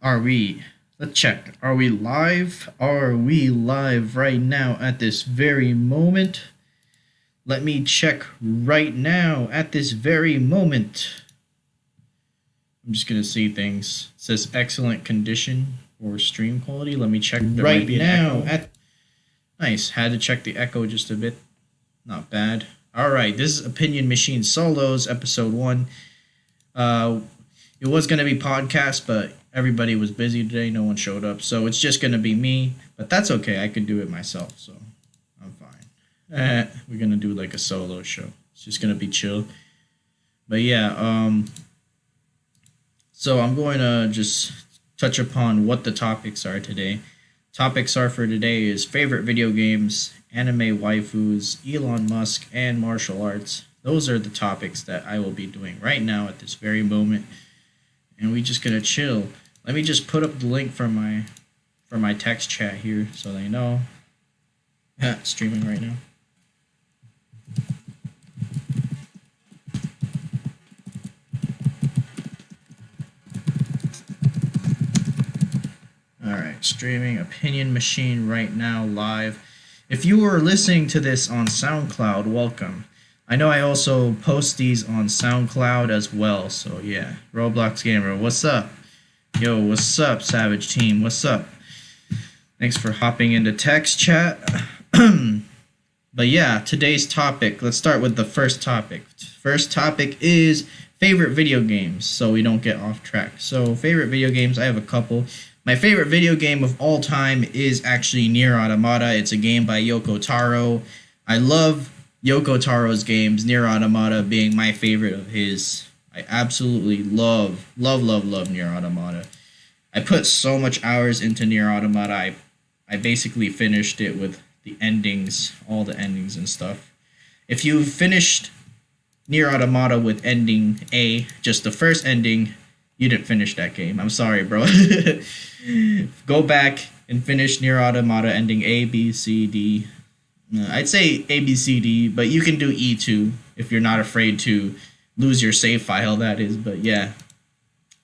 Are we? Let's check. Are we live? Are we live right now at this very moment? Let me check right now at this very moment. I'm just gonna see things. It says excellent condition or stream quality. Let me check right now. Nice. Had to check the echo just a bit. Not bad. All right. This is Opinion Machine Solos episode 1. It was gonna be podcast, but everybody was busy today. No one showed up, so it's just gonna be me. But that's okay. I could do it myself, so I'm fine. We're gonna do like a solo show. It's just gonna be chill. But yeah, so I'm going to just touch upon what the topics are today. Topics are for today is favorite video games, anime waifus, Elon Musk, and martial arts. Those are the topics that I will be doing right now at this very moment. And we're just gonna chill. Let me just put up the link for my text chat here so they know. Streaming right now. Alright, streaming Opinion Machine right now live. If you are listening to this on SoundCloud, welcome. I know I also post these on SoundCloud as well, so yeah. Roblox Gamer, what's up? Yo, what's up, Savage Team? What's up? Thanks for hopping into text chat. But yeah, today's topic. Let's start with the first topic. First topic is favorite video games, so we don't get off track. So favorite video games, I have a couple. My favorite video game of all time is actually Nier Automata. It's a game by Yoko Taro. I love Yoko Taro's games, Nier Automata being my favorite of his. I absolutely love Nier Automata. I put so much hours into Nier Automata. I basically finished it with the endings, all the endings and stuff. If you finished Nier Automata with ending A, just the first ending, you didn't finish that game. I'm sorry, bro. Go back and finish Nier Automata ending A, B, C, D. I'd say A, B, C, D, but you can do E too if you're not afraid to lose your save file, that is. But yeah,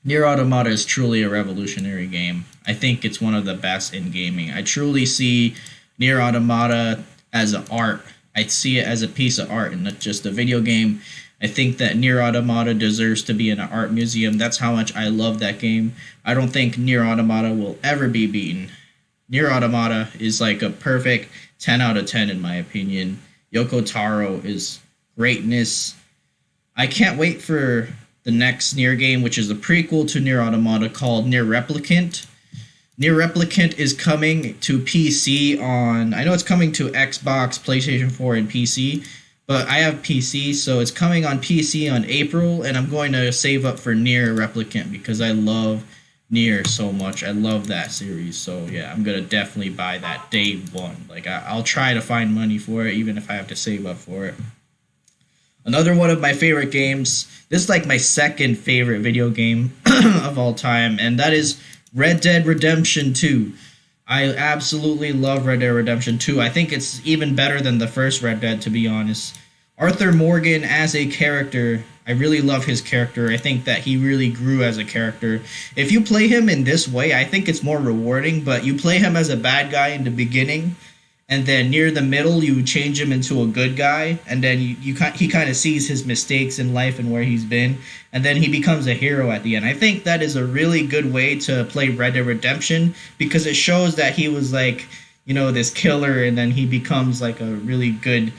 Nier Automata is truly a revolutionary game. I think it's one of the best in gaming. I truly see Nier Automata as an art. I see it as a piece of art and not just a video game. I think that Nier Automata deserves to be in an art museum. That's how much I love that game. I don't think Nier Automata will ever be beaten. Nier Automata is like a perfect 10 out of 10 in my opinion. Yoko Taro is greatness. I can't wait for the next Nier game, which is a prequel to Nier Automata called Nier Replicant. Nier Replicant is coming to PC on... I know it's coming to Xbox, PlayStation 4, and PC, but I have PC, so it's coming on PC on April, and I'm going to save up for Nier Replicant because I love Nier so much. I love that series, so yeah, I'm gonna definitely buy that day one. Like I'll try to find money for it, even if I have to save up for it. Another one of my favorite games. This is like my second favorite video game of all time, and that is Red Dead Redemption 2. I absolutely love Red Dead Redemption 2. I think it's even better than the first Red Dead, to be honest. Arthur Morgan as a character, I really love his character. I think that he really grew as a character. If you play him in this way, I think it's more rewarding, but you play him as a bad guy in the beginning, and then near the middle, you change him into a good guy, and then he kind of sees his mistakes in life and where he's been, and then he becomes a hero at the end. I think that is a really good way to play Red Dead Redemption, because it shows that he was like, this killer, and then he becomes like a really good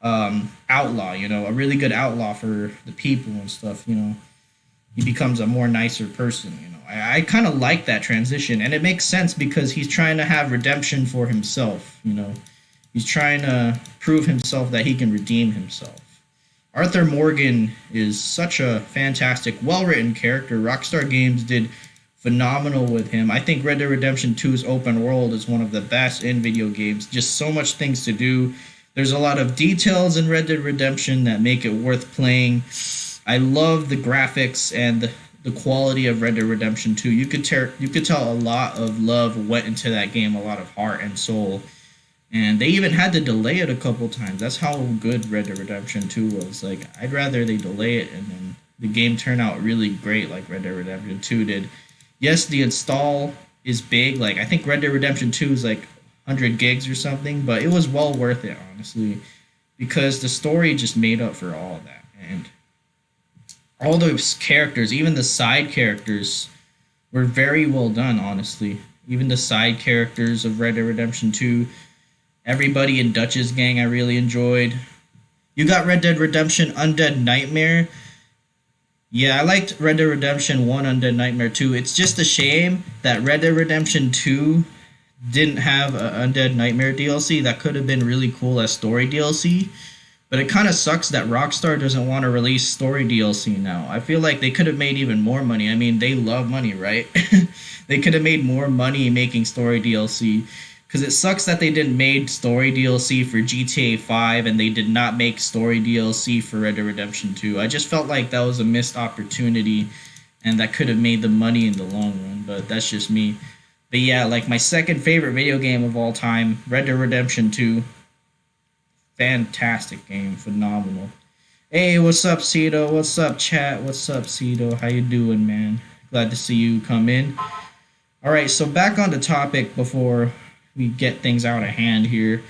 outlaw, a really good outlaw for the people and stuff. He becomes a more nicer person. I kind of like that transition, and it makes sense because he's trying to have redemption for himself. He's trying to prove himself that he can redeem himself. Arthur Morgan is such a fantastic, well-written character. Rockstar Games did phenomenal with him. I think Red Dead Redemption 2's open world is one of the best in video games. Just so much things to do. There's a lot of details in Red Dead Redemption that make it worth playing. I love the graphics and the quality of Red Dead Redemption 2. You could tell a lot of love went into that game, a lot of heart and soul. And they even had to delay it a couple times. That's how good Red Dead Redemption 2 was. Like, I'd rather they delay it and then the game turn out really great like Red Dead Redemption 2 did. Yes, the install is big. Like I think Red Dead Redemption 2 is like 100 gigs or something, but it was well worth it, honestly, because the story just made up for all of that. And all those characters, even the side characters, were very well done, honestly. Even the side characters of Red Dead Redemption 2, everybody in Dutch's gang I really enjoyed. You got Red Dead Redemption Undead Nightmare. Yeah, I liked Red Dead Redemption 1 Undead Nightmare 2. It's just a shame that Red Dead Redemption 2 didn't have a Undead Nightmare DLC. That could have been really cool as story DLC. But it kind of sucks that Rockstar doesn't want to release story DLC now. I feel like they could have made even more money. I mean, they love money, right? They could have made more money making story DLC. Because it sucks that they didn't make story DLC for GTA 5 and they did not make story DLC for Red Dead Redemption 2. I just felt like that was a missed opportunity and that could have made the money in the long run. But that's just me. But yeah, like my second favorite video game of all time, Red Dead Redemption 2. Fantastic game, phenomenal. Hey, what's up, Cito? What's up, chat? What's up, Cito? How you doing, man? Glad to see you come in. All right, so back on the topic before we get things out of hand here.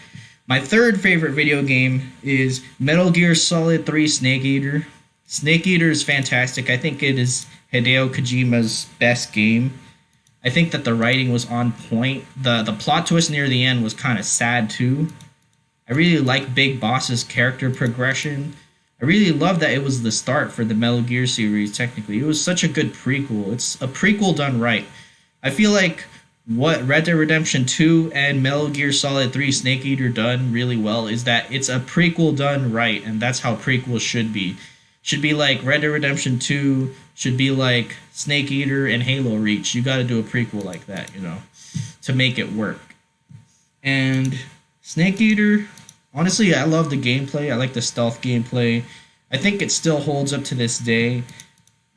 My third favorite video game is Metal Gear Solid 3 Snake Eater. Snake Eater is fantastic. I think it is Hideo Kojima's best game. I think that the writing was on point. The plot twist near the end was kind of sad too. I really like Big Boss's character progression. I really love that it was the start for the Metal Gear series, technically. It was such a good prequel. It's a prequel done right. I feel like what Red Dead Redemption 2 and Metal Gear Solid 3 Snake Eater done really well is that it's a prequel done right, and that's how prequels should be. Should be like Red Dead Redemption 2, should be like Snake Eater and Halo Reach. You gotta do a prequel like that, you know, to make it work. And Snake Eater, honestly, I love the gameplay. I like the stealth gameplay. I think it still holds up to this day.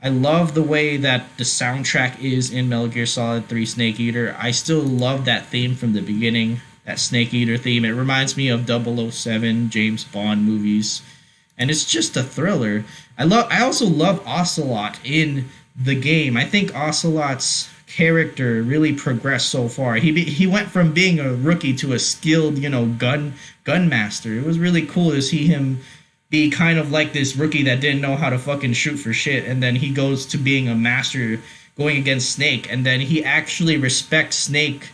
I love the way that the soundtrack is in Metal Gear Solid 3 Snake Eater. I still love that theme from the beginning, that Snake Eater theme. It reminds me of 007, James Bond movies. And it's just a thriller. I also love Ocelot in the game. I think Ocelot's character really progressed so far. He went from being a rookie to a skilled, gun master. It was really cool to see him be kind of like this rookie that didn't know how to fucking shoot for shit, and then he goes to being a master going against Snake, and then he actually respects Snake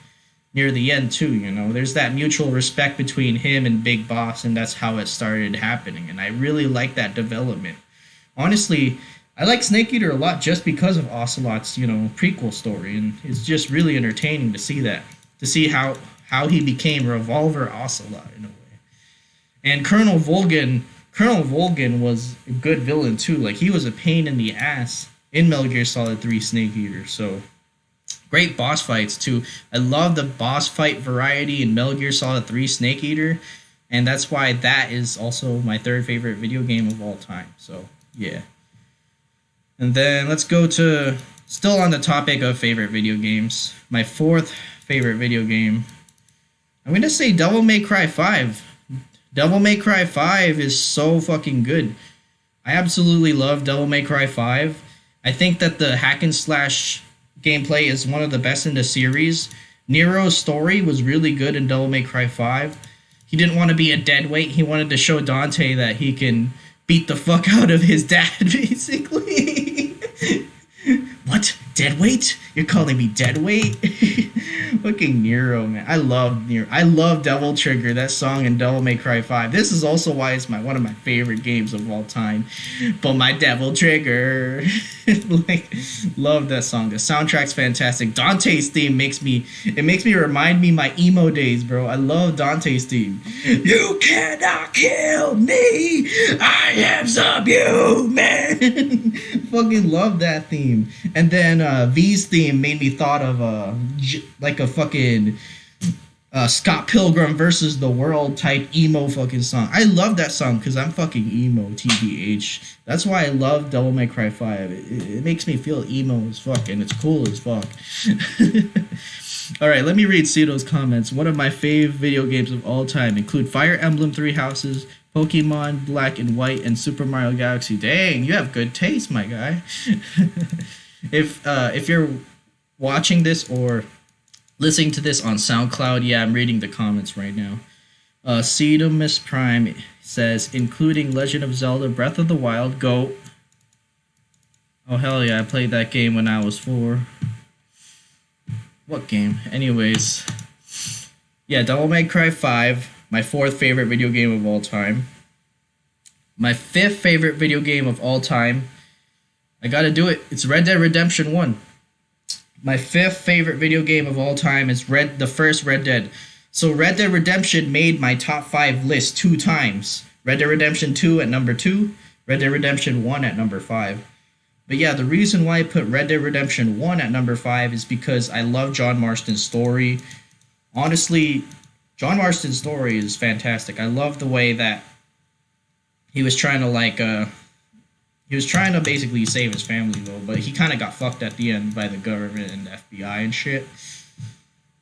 near the end too, There's that mutual respect between him and Big Boss, and that's how it started happening, and I really like that development. Honestly, I like Snake Eater a lot just because of Ocelot's, prequel story, and it's just really entertaining to see that. To see how he became Revolver Ocelot in a way. And Colonel Volgin was a good villain too. Like, he was a pain in the ass in Metal Gear Solid 3 Snake Eater. So, great boss fights too. I love the boss fight variety in Metal Gear Solid 3 Snake Eater. And that's why that is also my third favorite video game of all time. So, yeah. And then let's go to, still on the topic of favorite video games, my fourth favorite video game. I'm going to say Devil May Cry 5. Devil May Cry 5 is so fucking good. I absolutely love Devil May Cry 5. I think that the hack and slash gameplay is one of the best in the series. Nero's story was really good in Devil May Cry 5. He didn't want to be a deadweight. He wanted to show Dante that he can beat the fuck out of his dad, basically. What? Deadweight? You're calling me deadweight? Fucking Nero, man. I love Nero. I love Devil Trigger, that song in Devil May Cry 5. This is also why it's one of my favorite games of all time. But my Devil Trigger. Love that song. The soundtrack's fantastic. Dante's theme makes me remind me my emo days, bro. I love Dante's theme. You cannot kill me. I am subhuman. Fucking love that theme. And then V's theme made me thought of a fucking Scott Pilgrim versus the World type emo fucking song. I love that song because I'm fucking emo, TBH. That's why I love Devil May Cry 5. It makes me feel emo as fuck, and it's cool as fuck. Alright, let me read Cito's comments. One of my fave video games of all time include Fire Emblem Three Houses, Pokemon Black and White, and Super Mario Galaxy. Dang, you have good taste, my guy. If you're watching this or listening to this on SoundCloud, yeah, I'm reading the comments right now. Cedamus Prime says, including Legend of Zelda Breath of the Wild, GOAT. Oh, hell yeah, I played that game when I was 4. What game? Anyways. Yeah, Devil May Cry 5, my 4th favorite video game of all time. My 5th favorite video game of all time. I gotta do it. It's Red Dead Redemption 1. My 5th favorite video game of all time is the first Red Dead. So Red Dead Redemption made my top 5 list 2 times. Red Dead Redemption 2 at number 2, Red Dead Redemption 1 at number 5. But yeah, the reason why I put Red Dead Redemption 1 at number 5 is because I love John Marston's story. Honestly, John Marston's story is fantastic. I love the way that he was trying to basically save his family though, but he kind of got fucked at the end by the government and the FBI and shit.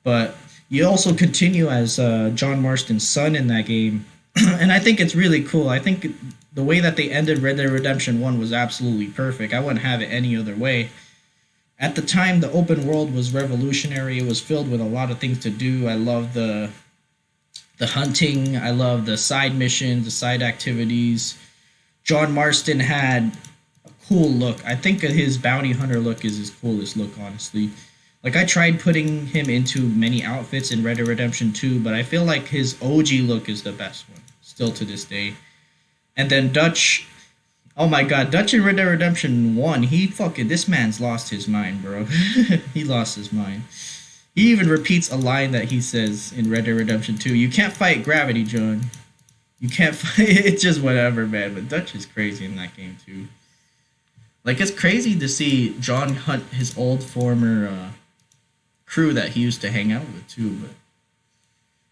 But you also continue as John Marston's son in that game, and I think it's really cool. I think the way that they ended Red Dead Redemption 1 was absolutely perfect. I wouldn't have it any other way. At the time, the open world was revolutionary. It was filled with a lot of things to do. I love the hunting. I love the side missions, the side activities. John Marston had a cool look. I think his bounty hunter look is his coolest look, honestly. Like, I tried putting him into many outfits in Red Dead Redemption 2, but I feel like his OG look is the best one, still to this day. And then Dutch, oh my god, Dutch in Red Dead Redemption 1, this man's lost his mind, bro. He lost his mind. He even repeats a line that he says in Red Dead Redemption 2. You can't fight gravity, John. You can't fight, it's just whatever, man. But Dutch is crazy in that game, too. Like, it's crazy to see John hunt his old former crew that he used to hang out with, too. But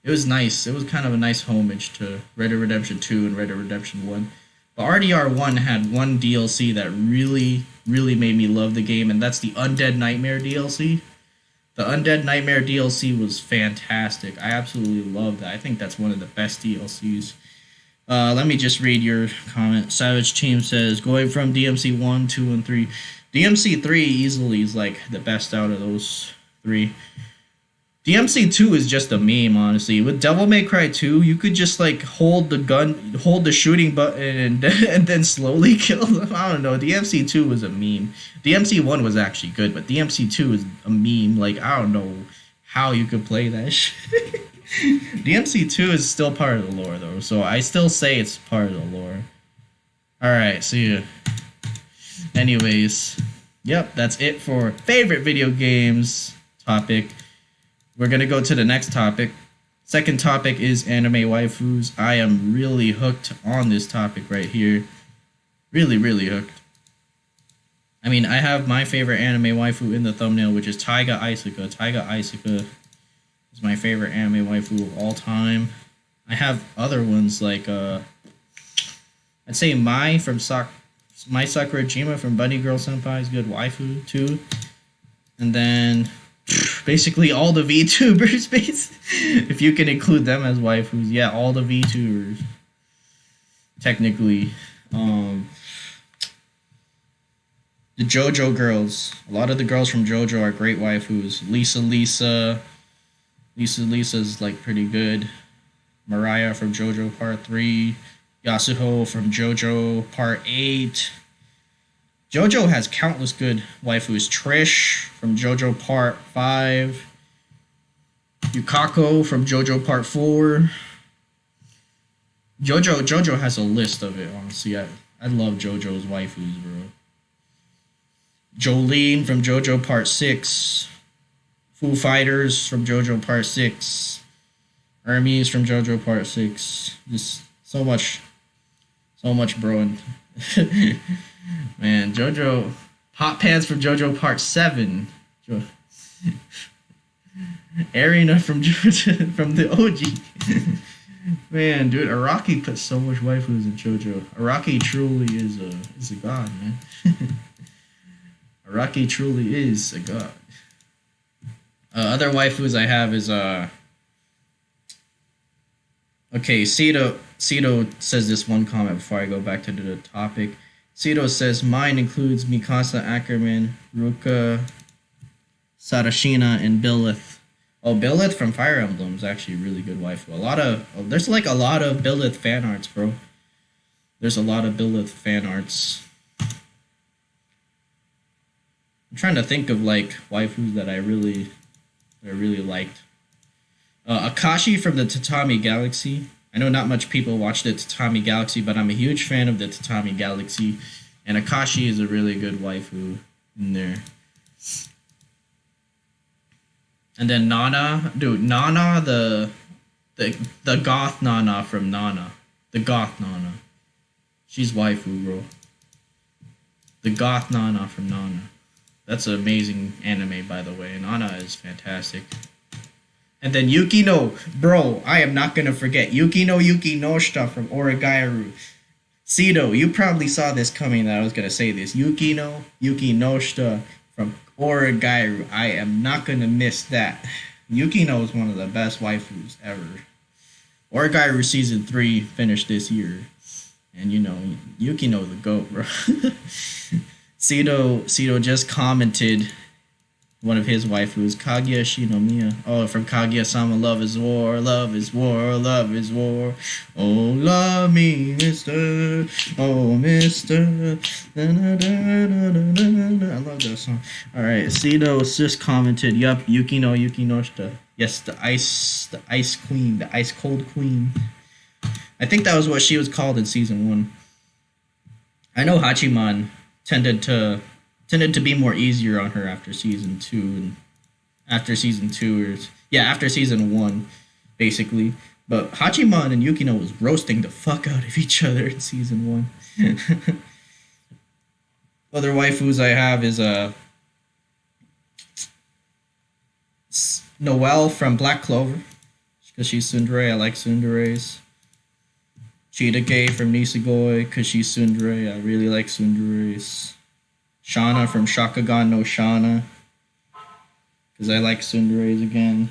it was nice. It was kind of a nice homage to Red Dead Redemption 2 and Red Dead Redemption 1. But RDR 1 had one DLC that really, really made me love the game, and that's the Undead Nightmare DLC. The Undead Nightmare DLC was fantastic. I absolutely love that. I think that's one of the best DLCs. Let me just read your comment. Savage Team says, going from DMC 1, 2, and 3. DMC 3 easily is like the best out of those 3. DMC 2 is just a meme, honestly. With Devil May Cry 2, you could just like hold the shooting button and then slowly kill them. I don't know. DMC 2 was a meme. DMC 1 was actually good, but DMC 2 is a meme. Like, I don't know how you could play that shit. DMC 2 is still part of the lore, though, so I still say it's part of the lore. Alright, see ya. Anyways, yep, that's it for favorite video games topic. We're going to go to the next topic. Second topic is anime waifus. I am really hooked on this topic right here. Really, really hooked. I mean, I have my favorite anime waifu in the thumbnail, which is Taiga Aisaka. Taiga Aisaka is my favorite anime waifu of all time. I have other ones like, I'd say Mai from Mai Sakurajima from Bunny Girl Senpai is good waifu too. And then basically all the VTubers, if you can include them as waifus. Yeah, all the VTubers. Technically. The JoJo girls. A lot of the girls from JoJo are great waifus. Lisa is like pretty good. Mariah from JoJo Part 3. Yasuho from JoJo Part 8. JoJo has countless good waifus. Trish from JoJo Part 5. Yukako from JoJo Part 4. JoJo has a list of it, honestly. I love JoJo's waifus, bro. Jolene from JoJo Part 6. Foo Fighters from JoJo Part 6. Hermes from JoJo Part 6. Just so much, bro. Man, JoJo. Hot Pants from JoJo Part 7. Arena from JoJo, from the OG. Man, dude, Araki put so much waifus in JoJo. Araki truly is a god, man. Araki truly is a god. Other waifus I have is okay, Cito says this one comment before I go back to the topic. Cito says mine includes Mikasa Ackerman, Ruka Sarashina and Billith. Oh, Billith from Fire Emblem is actually a really good waifu. There's like a lot of Billith fan arts, bro. There's a lot of Billith fan arts. I'm trying to think of like waifus that I really liked. Akashi from the Tatami Galaxy. I know not much people watch the Tatami Galaxy, but I'm a huge fan of the Tatami Galaxy, and Akashi is a really good waifu in there. And then Nana, dude, Nana, the goth Nana from Nana, the goth Nana, she's waifu, bro. The goth Nana from Nana, that's an amazing anime, by the way. Nana is fantastic. And then Yukino, bro, I am not gonna forget Yukino Yukinoshita from Origairu. Sido, you probably saw this coming that I was gonna say this. Yukino Yukinoshita from Origairu. I am not gonna miss that. Yukino is one of the best waifus ever. Origairu season 3 finished this year, and you know Yukino the GOAT, bro. Sido just commented one of his waifus, Kaguya Shinomiya. Oh, from Kaguya-sama, love is war, love is war, love is war. Oh, love me, mister. Oh, mister. I love that song. Alright, Sido just commented, yup, Yukino Yukinoshita. Yes, the ice queen, the ice cold queen. I think that was what she was called in season 1. I know Hachiman tended to be more easier on her after season 2 and after season 1 basically, but Hachiman and Yukino was roasting the fuck out of each other in season 1. Other waifus I have is Noelle from Black Clover, because she's tsundere. I like tsunderes. Chidake from Nisegoi, because she's tsundere. I really like tsunderes. Shauna from Shakugan no Shana, because I like tsunderes again.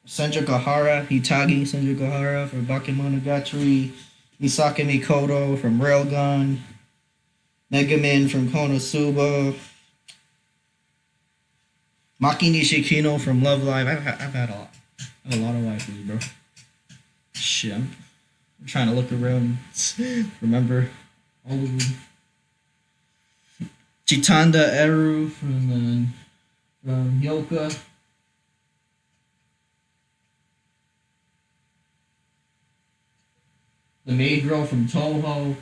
Senju Gahara, Hitagi Senju Gahara from Bakemonogatari. Misaki Mikoto from Railgun. Megamin from Konosuba. Maki Nishikino from Love Live. I've had a lot of waifus, bro. Shit, I'm trying to look around and remember all of them. Chitanda Eru from Yoka. The maid girl from Toho.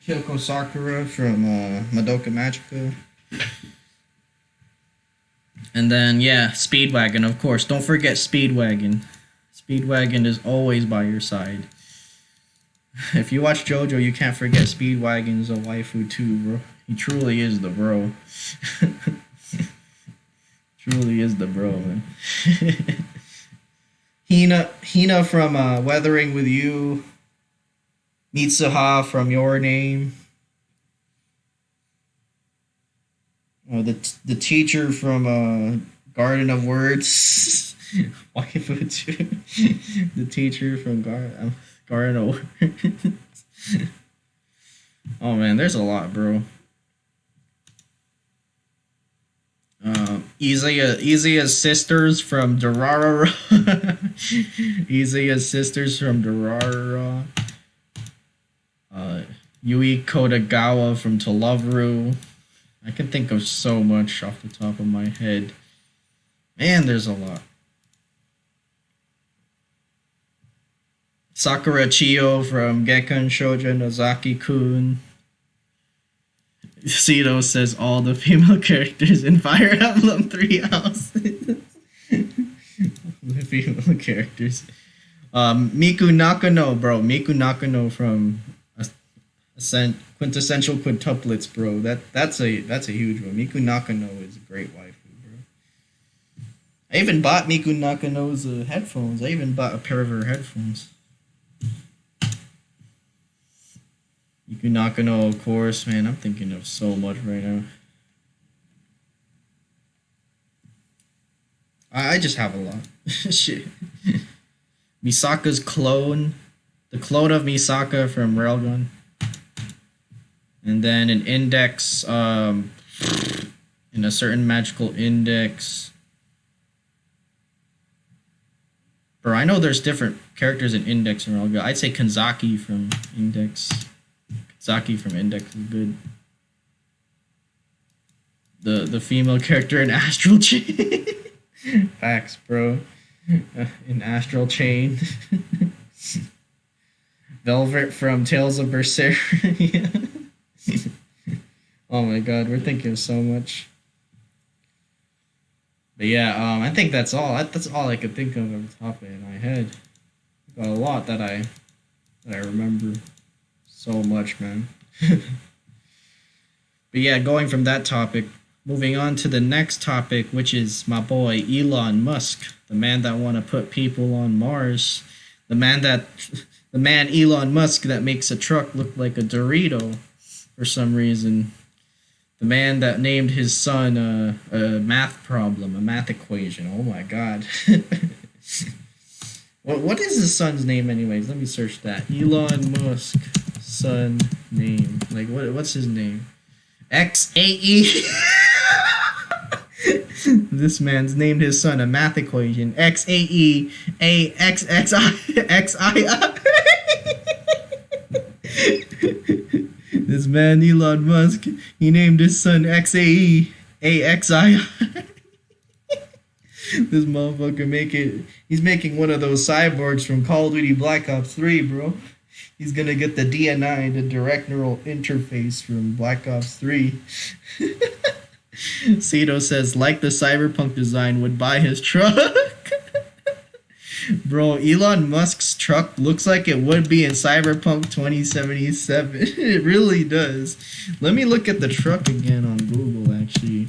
Kyoko Sakura from Madoka Magica. And then, yeah, Speedwagon, of course. Don't forget Speedwagon. Speedwagon is always by your side. If you watch JoJo, you can't forget Speedwagon is a waifu too, bro. He truly is the bro. Truly is the bro, man. Hina from Weathering with You. Mitsuha from Your Name. The teacher from Garden of Words. Waifu too. The teacher from Garden of Words. Oh man, there's a lot, bro. Izuya's sisters from Durarara. Izuya's sisters from Durarara. Yui Kodagawa from Toloveru. I can think of so much off the top of my head. Man, there's a lot. Sakura Chiyo from Gekkan Shoujo Nozaki-kun. Sido says all the female characters in Fire Emblem 3 House. The female characters. Miku Nakano, bro. Miku Nakano from Quintessential Quintuplets, bro. That's a huge one. Miku Nakano is a great waifu, bro. I even bought Miku Nakano's headphones. I even bought a pair of her headphones. Miku Nakano, of course, man. I'm thinking of so much right now. I just have a lot. Shit. Misaka's clone the clone of Misaka from Railgun, and then an index in a certain magical index. Bro, I know there's different characters in Index and Railgun. I'd say Kanzaki from Index. Kanzaki from Index is good. The female character in Astral Chain. Facts, bro. In Astral Chain. Velvet from Tales of Berseria. Oh my god, we're thinking of so much. But yeah, I think that's all. That's all I could think of off the top of my head. Got a lot that I remember. So much, man. But yeah, going from that topic, moving on to the next topic, which is my boy Elon Musk, the man that want to put people on Mars, the man Elon Musk that makes a truck look like a Dorito for some reason. The man that named his son a math problem, a math equation. Oh my god. What is his son's name anyways? Let me search that. Elon Musk son name. Like what's his name? XAE. This man's named his son a math equation. XAE AXXI. This man Elon Musk, he named his son XAE AXI. This motherfucker he's making one of those cyborgs from Call of Duty Black Ops 3, bro. He's gonna get the DNI, the direct neural interface from Black Ops 3. Cito says, like the cyberpunk design, would buy his truck. Bro, Elon Musk's truck looks like it would be in Cyberpunk 2077. It really does. Let me look at the truck again on Google, actually.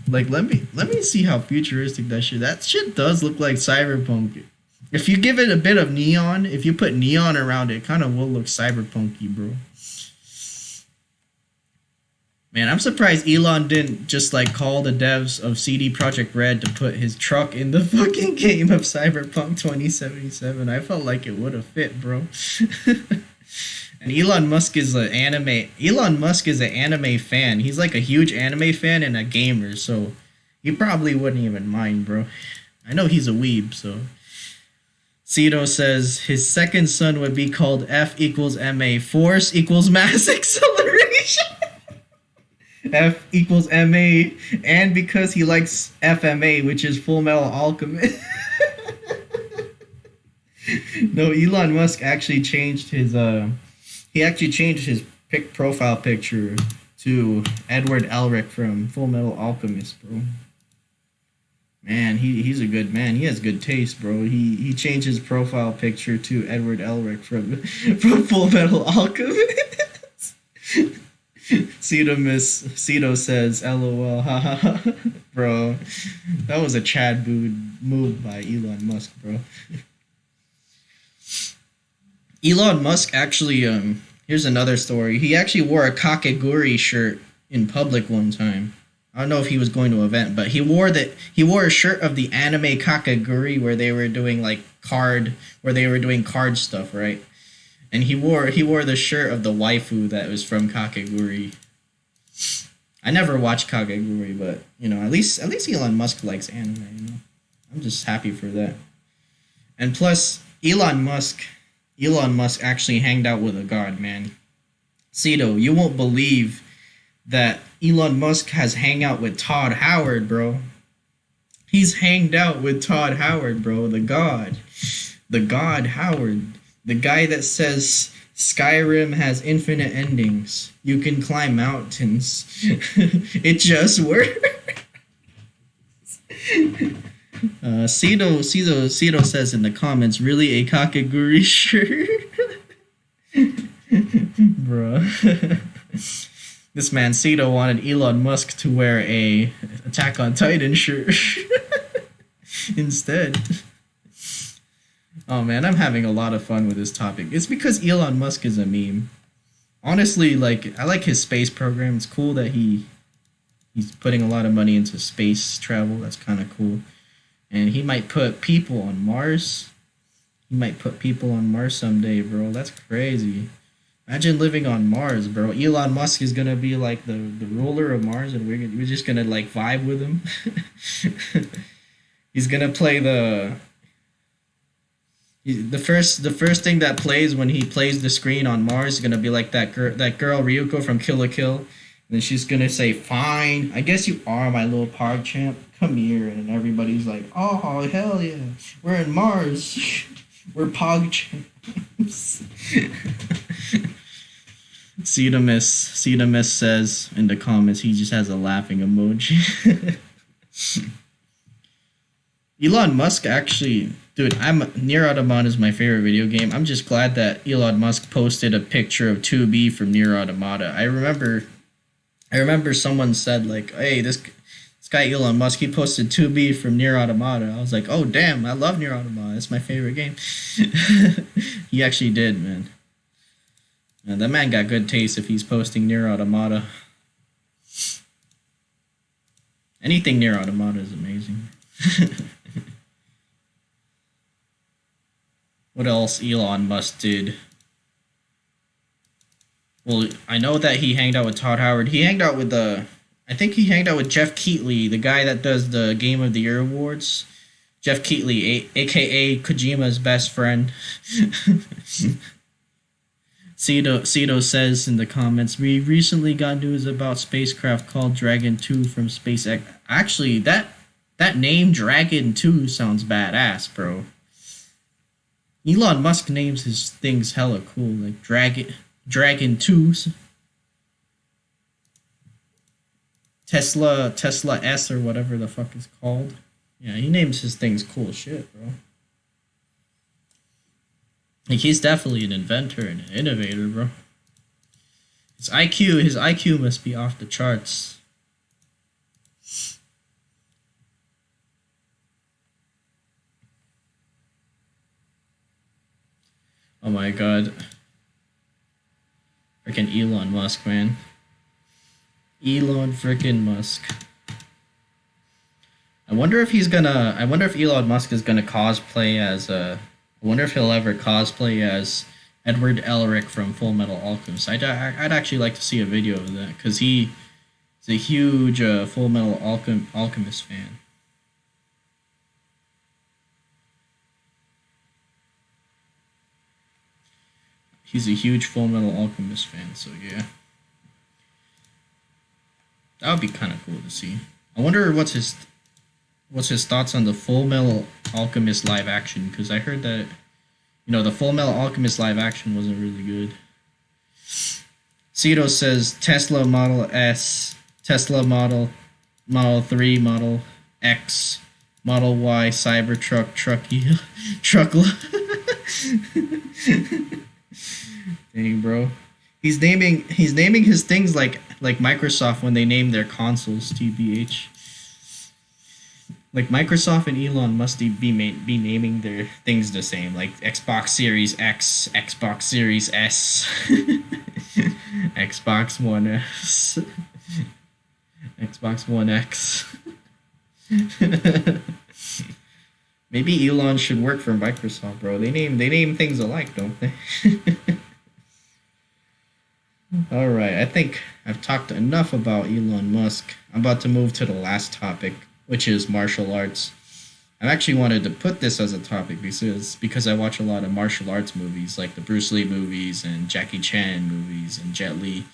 Like, let me see how futuristic that shit does look like Cyberpunk. If you give it a bit of neon, if you put neon around it, kind of will look cyberpunky, bro. Man, I'm surprised Elon didn't just like call the devs of CD Projekt Red to put his truck in the fucking game of Cyberpunk 2077. I felt like it would have fit, bro. And Elon Musk is an anime fan. He's like a huge anime fan and a gamer, so he probably wouldn't even mind, bro. I know he's a weeb, so. Cito says his second son would be called F equals MA. Force equals mass acceleration. F equals MA, and because he likes FMA, which is Full Metal Alchemist. No, Elon Musk actually changed his profile picture to Edward Elric from Full Metal Alchemist, bro. Man, he's a good man. He has good taste, bro. He changed his profile picture to Edward Elric from Full Metal Alchemist. Cito says, LOL, haha. Bro, that was a Chad move by Elon Musk, bro. Elon Musk actually, here's another story. He actually wore a Kakegurui shirt in public one time. I don't know if he was going to an event, but he wore a shirt of the anime Kakegurui where they were doing card stuff, right? And he wore the shirt of the waifu that was from Kakegurui. I never watched Kakegurui, but at least Elon Musk likes anime. I'm just happy for that. And plus, Elon Musk actually hanged out with a god, man. Cito, you won't believe that Elon Musk has hang out with Todd Howard, bro. He's hanged out with Todd Howard, bro. The god Howard. The guy that says Skyrim has infinite endings. You can climb mountains. It just works. Cito says in the comments, really a Kakegurui shirt? Bruh. This man Cito wanted Elon Musk to wear a Attack on Titan shirt instead. Oh man, I'm having a lot of fun with this topic. It's because Elon Musk is a meme. Honestly, I like his space program. It's cool that he's putting a lot of money into space travel. That's kind of cool. And he might put people on Mars. He might put people on Mars someday, bro. That's crazy. Imagine living on Mars, bro. Elon Musk is gonna be like the ruler of Mars, and we're just gonna like vibe with him. He's gonna play the first thing that plays when he plays the screen on Mars is gonna be like that girl Ryuko from Kill la Kill, and then she's gonna say, "Fine, I guess you are my little pog champ. Come here," and everybody's like, "Oh hell yeah, we're in Mars, we're pog champs." Cedamus says in the comments he just has a laughing emoji. Elon Musk actually, dude, Nier Automata is my favorite video game. I'm just glad that Elon Musk posted a picture of 2B from Nier Automata. I remember someone said like, "Hey, this guy Elon Musk, he posted 2B from Nier Automata." I was like, "Oh damn, I love Nier Automata. It's my favorite game." He actually did, man. And that man got good taste if he's posting Nier Automata. Anything Nier Automata is amazing. What else Elon Musk did? Well, I know that he hanged out with Todd Howard. I think he hanged out with Jeff Keighley, the guy that does the Game of the Year awards. Jeff Keighley, aka Kojima's best friend. Cito says in the comments, "We recently got news about spacecraft called Dragon 2 from SpaceX." Actually, that name Dragon 2 sounds badass, bro. Elon Musk names his things hella cool, like Dragon 2, Tesla S or whatever the fuck it's called. Yeah, he names his things cool shit, bro. Like, he's definitely an inventor and an innovator, bro. His IQ must be off the charts. Oh my god. Freaking Elon Musk, man. Elon freaking Musk. I wonder if Elon Musk is gonna cosplay as I wonder if he'll ever cosplay as Edward Elric from Full Metal Alchemist. I'd actually like to see a video of that because he's a huge Full Metal Alchemist fan. He's a huge Full Metal Alchemist fan, so yeah. That would be kind of cool to see. I wonder what's his thoughts on the Full Metal Alchemist live action, because I heard that, the Full Metal Alchemist live action wasn't really good. Cito says Tesla Model S, Tesla Model 3, Model X, Model Y, Cybertruck, Truckla. Dang, bro. He's naming his things like Microsoft when they name their consoles, TBH. Like, Microsoft and Elon must be naming their things the same, like Xbox Series X, Xbox Series S, Xbox One S, Xbox One X. Maybe Elon should work for Microsoft, bro. They name things alike, don't they? All right, I think I've talked enough about Elon Musk. I'm about to move to the last topic, which is martial arts. I actually wanted to put this as a topic because I watch a lot of martial arts movies, like the Bruce Lee movies and Jackie Chan movies and Jet Li,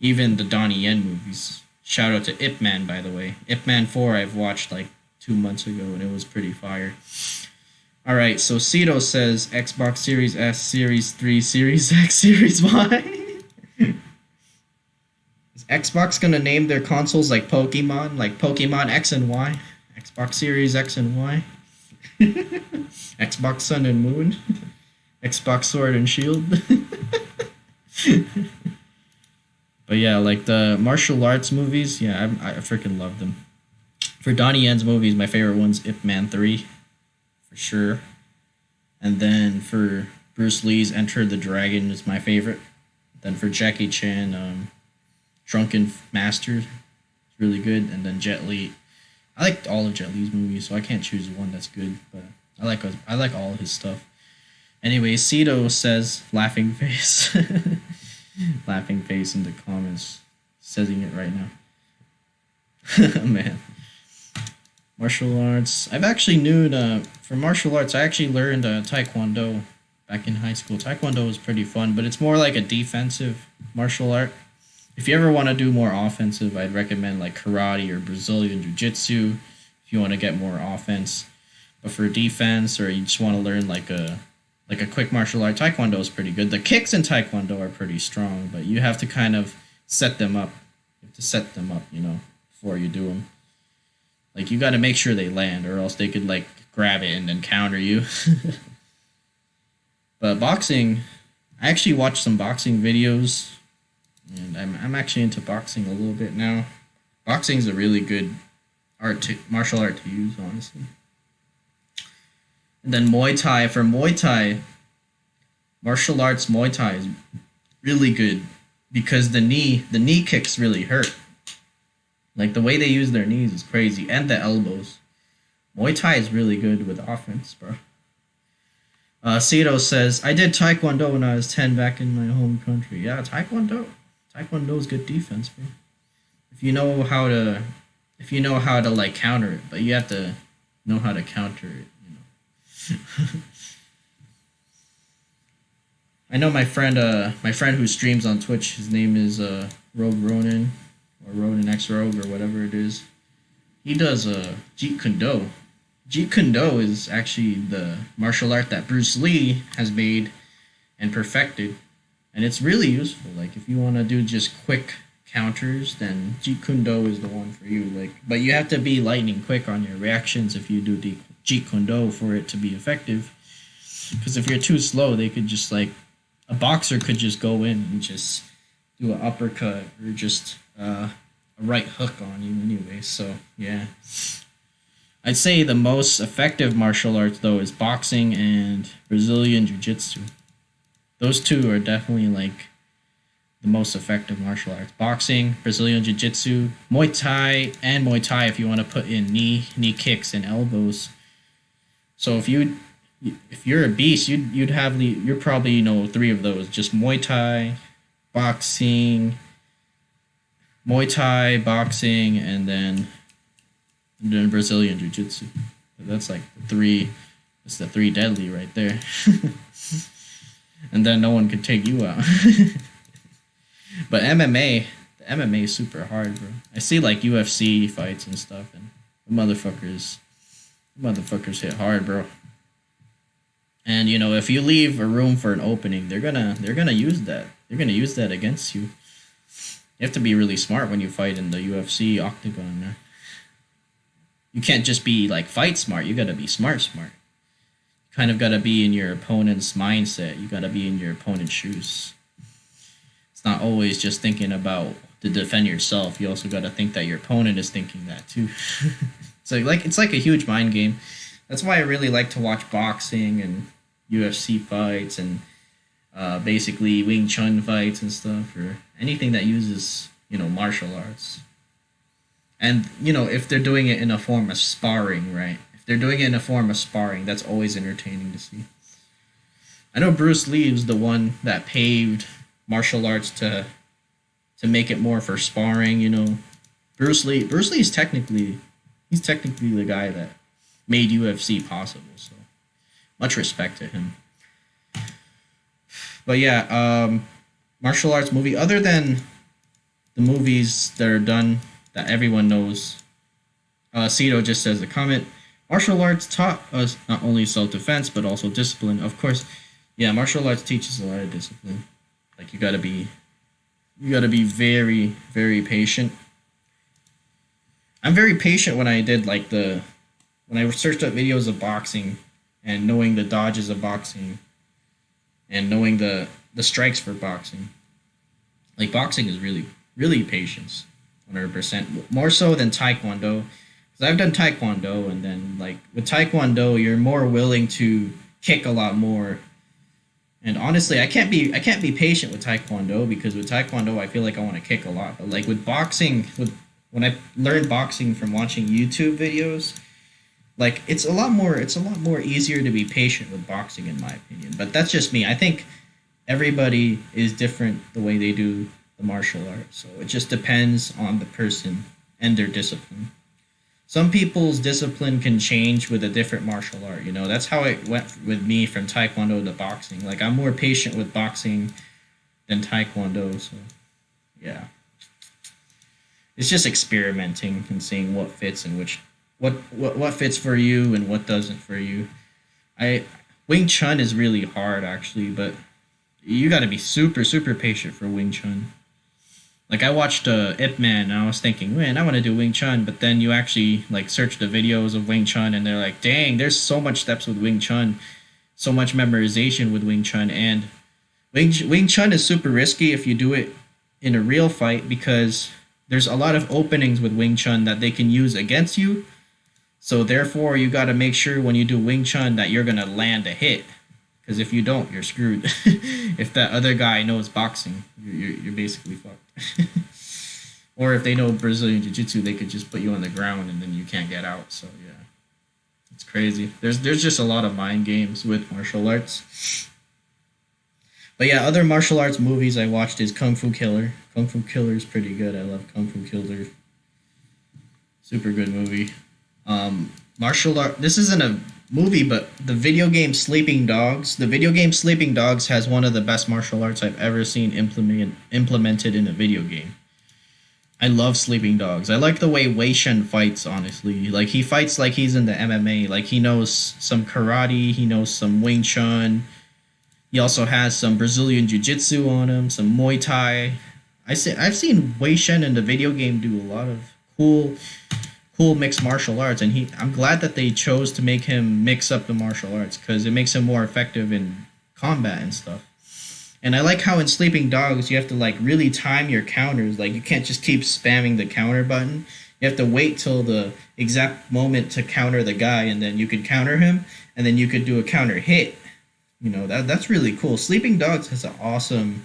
even the Donnie Yen movies. Shout out to Ip Man, by the way. Ip Man 4 I've watched like 2 months ago, and it was pretty fire. All right, so Cito says Xbox Series S, Series 3, Series X, Series Y. Is Xbox gonna name their consoles like Pokemon X and Y? Xbox Series X and Y? Xbox Sun and Moon? Xbox Sword and Shield? But yeah, like the martial arts movies, yeah, I freaking love them. For Donnie Yen's movies, my favorite one's Ip Man 3, for sure. And then for Bruce Lee's Enter the Dragon is my favorite. Then for Jackie Chan, Drunken Master is really good. And then Jet Li. I like all of Jet Li's movies, so I can't choose one that's good, but I like all of his stuff. Anyway, Cito says laughing face. Laughing face in the comments. Saying it right now. Man. Martial arts. I've actually knew for martial arts, I actually learned Taekwondo back in high school. Taekwondo was pretty fun, but it's more like a defensive martial art. If you ever want to do more offensive, I'd recommend like karate or Brazilian jiu-jitsu if you want to get more offense. But for defense, or you just want to learn like a quick martial art, Taekwondo is pretty good. The kicks in Taekwondo are pretty strong, but you have to kind of set them up. You have to set them up, before you do them. Like, you got to make sure they land, or else they could, like, grab it and then counter you. But boxing, I actually watched some boxing videos, and I'm actually into boxing a little bit now. Boxing's a really good martial art to use, honestly. And then Muay Thai. For Muay Thai, martial arts Muay Thai is really good because the knee kicks really hurt. Like, the way they use their knees is crazy, and the elbows. Muay Thai is really good with offense, bro. Cito says, I did Taekwondo when I was 10 back in my home country. Yeah, Taekwondo. Taekwondo is good defense, bro. If you know how to like counter it, but you have to know how to counter it, I know my friend who streams on Twitch, his name is Rogue Ronin, or Ronin X Rogue, or whatever it is. He does Jeet Kune Do. Jeet Kune Do is actually the martial art that Bruce Lee has made and perfected, and it's really useful. Like, if you want to do just quick counters, then Jeet Kune Do is the one for you. Like, but you have to be lightning quick on your reactions if you do Jeet Kune Do for it to be effective. Because if you're too slow, they could just, like, a boxer could just go in and just do an uppercut or just a right hook on you anyway. So, yeah. I'd say the most effective martial arts, though, is boxing and Brazilian jiu-jitsu. Those two are definitely, like, the most effective martial arts. Boxing, Brazilian jiu-jitsu, Muay Thai if you want to put in knee kicks and elbows. So if you're a beast, you're probably three of those. Just Muay Thai, boxing, and then Brazilian jiu-jitsu. That's like the three. It's the three deadly right there. And then no one could take you out. But the MMA is super hard, bro. I see like UFC fights and stuff, and the motherfuckers hit hard, bro. And if you leave a room for an opening, they're gonna use that. They're gonna use that against you. You have to be really smart when you fight in the UFC octagon, man. You can't just be like fight smart. You gotta be smart. You kind of gotta be in your opponent's mindset. You gotta be in your opponent's shoes. It's not always just thinking about to defend yourself. You also gotta think that your opponent is thinking that too. So it's like a huge mind game. That's why I really like to watch boxing and UFC fights and basically Wing Chun fights and stuff, or anything that uses martial arts. And if they're doing it in a form of sparring, right? If they're doing it in a form of sparring, that's always entertaining to see. I know Bruce Lee was the one that paved martial arts to make it more for sparring. Bruce Lee is technically the guy that made UFC possible. So much respect to him. But yeah, martial arts movie, other than the movies that are done that everyone knows, Cito just says the comment, martial arts taught us not only self-defense but also discipline. Of course, yeah, martial arts teaches a lot of discipline. Like, you gotta be very, very patient. I'm very patient when I did when I searched up videos of boxing and knowing the dodges of boxing and knowing the strikes for boxing. Like, boxing is really, really patience, 100%. More so than Taekwondo. Because I've done Taekwondo, and then, like, with Taekwondo, you're more willing to kick a lot more. And honestly, I can't be patient with Taekwondo, because with Taekwondo, I feel like I want to kick a lot. But, like, with boxing, when I learned boxing from watching YouTube videos, Like it's a lot more easier to be patient with boxing in my opinion. But that's just me. I think everybody is different the way they do the martial art. So it just depends on the person and their discipline. Some people's discipline can change with a different martial art. That's how it went with me from taekwondo to boxing. Like I'm more patient with boxing than taekwondo. So yeah, it's just experimenting and seeing what fits and what fits for you and what doesn't for you. I Wing Chun is really hard actually, but you got to be super super patient for Wing Chun. Like I watched Ip Man, and I was thinking, man, I want to do Wing Chun. But then you actually like search the videos of Wing Chun, and they're like, dang, there's so much steps with Wing Chun, so much memorization with Wing Chun, and Wing Chun is super risky if you do it in a real fight because there's a lot of openings with Wing Chun that they can use against you. So therefore, you got to make sure when you do Wing Chun that you're gonna land a hit. Because if you don't, you're screwed. If that other guy knows boxing, you're basically fucked. Or if they know Brazilian Jiu Jitsu, they could just put you on the ground and then you can't get out. So yeah, it's crazy. There's just a lot of mind games with martial arts. But yeah, other martial arts movies I watched is Kung Fu Killer. Kung Fu Killer is pretty good. I love Kung Fu Killer. Super good movie. Martial art. This isn't a movie, but the video game Sleeping Dogs. The video game Sleeping Dogs has one of the best martial arts I've ever seen implemented in a video game. I love Sleeping Dogs. I like the way Wei Shen fights, honestly. Like, he fights like he's in the MMA. Like, he knows some karate, he knows some Wing Chun. He also has some Brazilian Jiu Jitsu on him, some Muay Thai. I've seen Wei Shen in the video game do a lot of cool mixed martial arts, and I'm glad that they chose to make him mix up the martial arts because it makes him more effective in combat and stuff. And I like how in Sleeping Dogs you have to like really time your counters. Like you can't just keep spamming the counter button. You have to wait till the exact moment to counter the guy, and then you could counter him, and then you could do a counter hit. That's really cool. Sleeping Dogs has an awesome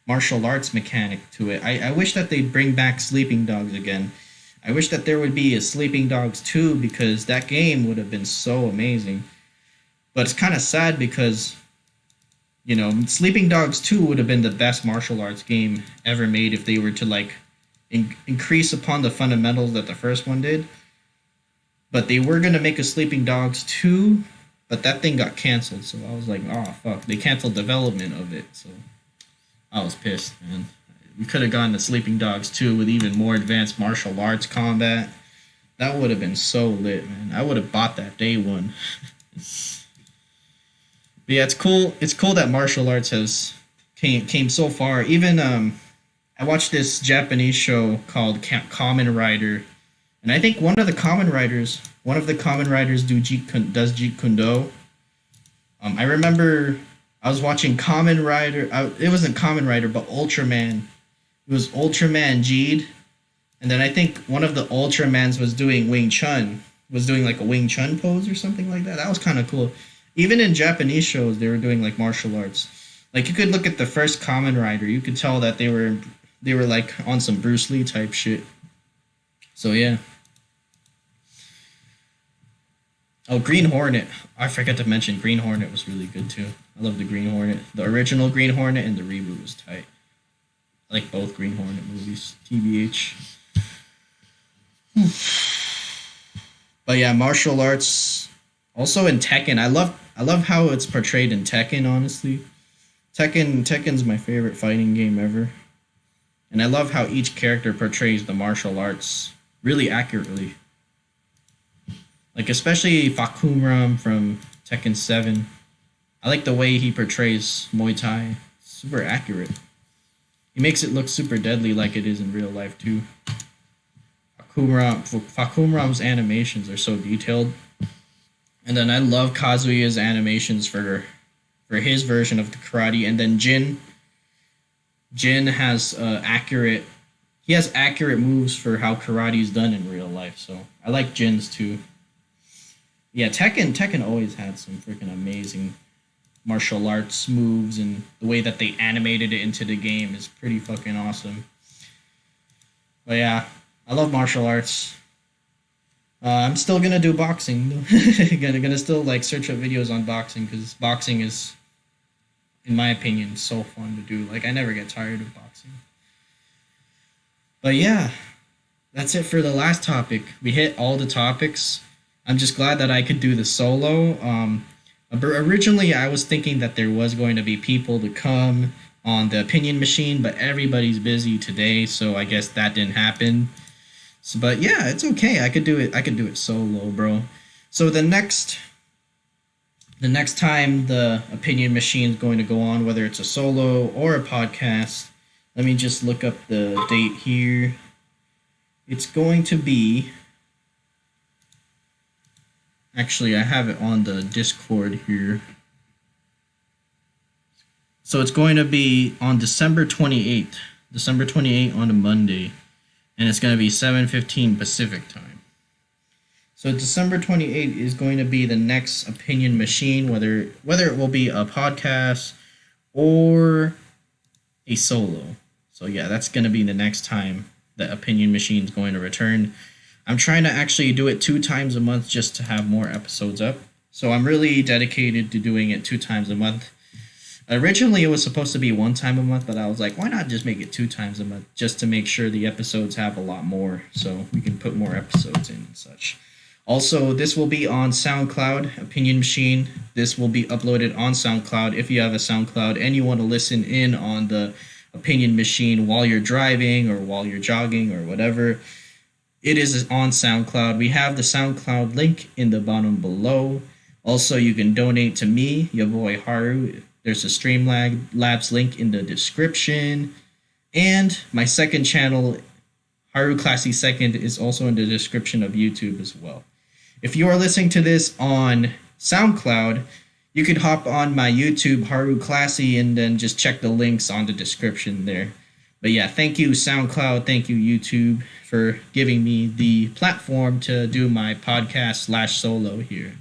martial arts mechanic to it. I wish that they'd bring back Sleeping Dogs again. I wish that there would be a Sleeping Dogs 2 because that game would have been so amazing. But it's kind of sad because, Sleeping Dogs 2 would have been the best martial arts game ever made if they were to, like, increase upon the fundamentals that the first one did. But they were going to make a Sleeping Dogs 2, but that thing got canceled. So I was like, oh, fuck. They canceled development of it. So I was pissed, man. We could have gone to Sleeping Dogs 2 with even more advanced martial arts combat. That would have been so lit, man. I would have bought that day one. But yeah, it's cool. It's cool that martial arts has came so far. Even I watched this Japanese show called Kamen Rider, and I think one of the Kamen Riders does Jeet Kune Do. I remember I was watching Kamen Rider. It wasn't Kamen Rider, but Ultraman. It was Ultraman Jeed, and then I think one of the Ultramans was doing Wing Chun, was doing like a Wing Chun pose or something like that. That was kind of cool. Even in Japanese shows, they were doing like martial arts. Like you could look at the first Kamen Rider, you could tell that they were like on some Bruce Lee type shit. So yeah. Oh, Green Hornet. I forgot to mention Green Hornet was really good too. I love the Green Hornet. The original Green Hornet and the reboot was tight. I like both Green Hornet movies. TBH. But yeah, martial arts. Also in Tekken, I love how it's portrayed in Tekken. Honestly, Tekken's my favorite fighting game ever, and I love how each character portrays the martial arts really accurately. Like especially Fakumram from Tekken 7. I like the way he portrays Muay Thai. Super accurate. He makes it look super deadly like it is in real life too. Fakumram's animations are so detailed. And then I love Kazuya's animations for his version of the karate. And then Jin has accurate moves for how karate is done in real life. So I like Jin's too. Yeah, Tekken always had some freaking amazing martial arts moves, and the way that they animated it into the game is pretty fucking awesome. But yeah, I love martial arts. I'm still gonna do boxing. Gonna still like search up videos on boxing because boxing is, in my opinion, so fun to do. Like I never get tired of boxing. But yeah, that's it for the last topic. We hit all the topics. I'm just glad that I could do the solo. Originally, I was thinking that there was going to be people to come on the opinion machine, but everybody's busy today, so I guess that didn't happen. So, but yeah, it's okay. I could do it. I could do it solo, bro. So the next time the opinion machine is going to go on, whether it's a solo or a podcast, let me just look up the date here. It's going to be. Actually, I have it on the Discord here. So it's going to be on December 28th. December 28th on a Monday. And it's going to be 7:15 Pacific time. So December 28th is going to be the next opinion machine, whether it will be a podcast or a solo. So yeah, that's going to be the next time the opinion machine is going to return. I'm trying to actually do it 2 times a month just to have more episodes up. So I'm really dedicated to doing it 2 times a month. Originally, it was supposed to be 1 time a month, but I was like, why not just make it 2 times a month just to make sure the episodes have a lot more so we can put more episodes in and such. Also, this will be on SoundCloud, Opinion Machine. This will be uploaded on SoundCloud if you have a SoundCloud and you want to listen in on the Opinion Machine while you're driving or while you're jogging or whatever. It is on SoundCloud. We have the SoundCloud link in the bottom below. Also, you can donate to me, your boy Haru. There's a Streamlabs link in the description. And my second channel, Haru Classy Second, is also in the description of YouTube as well. If you are listening to this on SoundCloud, you could hop on my YouTube, Haru Classy, and then just check the links on the description there. But yeah, thank you SoundCloud, thank you YouTube for giving me the platform to do my podcast / solo here.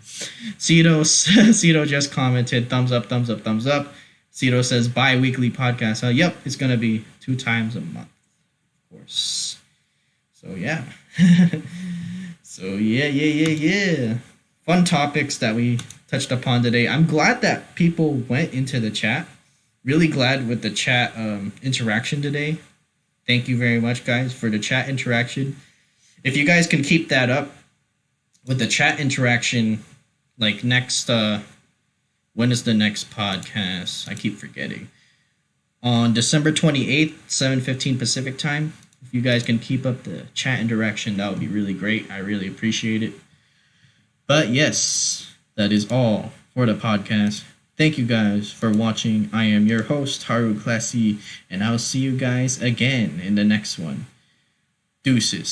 Cito just commented, thumbs up, thumbs up, thumbs up. Cito says bi-weekly podcast. Yep, it's going to be 2 times a month, of course. So yeah. So yeah. Fun topics that we touched upon today. I'm glad that people went into the chat. Really glad with the chat interaction today. Thank you very much, guys, for the chat interaction. If you guys can keep that up with the chat interaction, like next, when is the next podcast? I keep forgetting. On December 28th, 7:15 Pacific time. If you guys can keep up the chat interaction, that would be really great. I really appreciate it. But yes, that is all for the podcast. Thank you guys for watching. I am your host, Haru Classy, and I'll see you guys again in the next one. Deuces.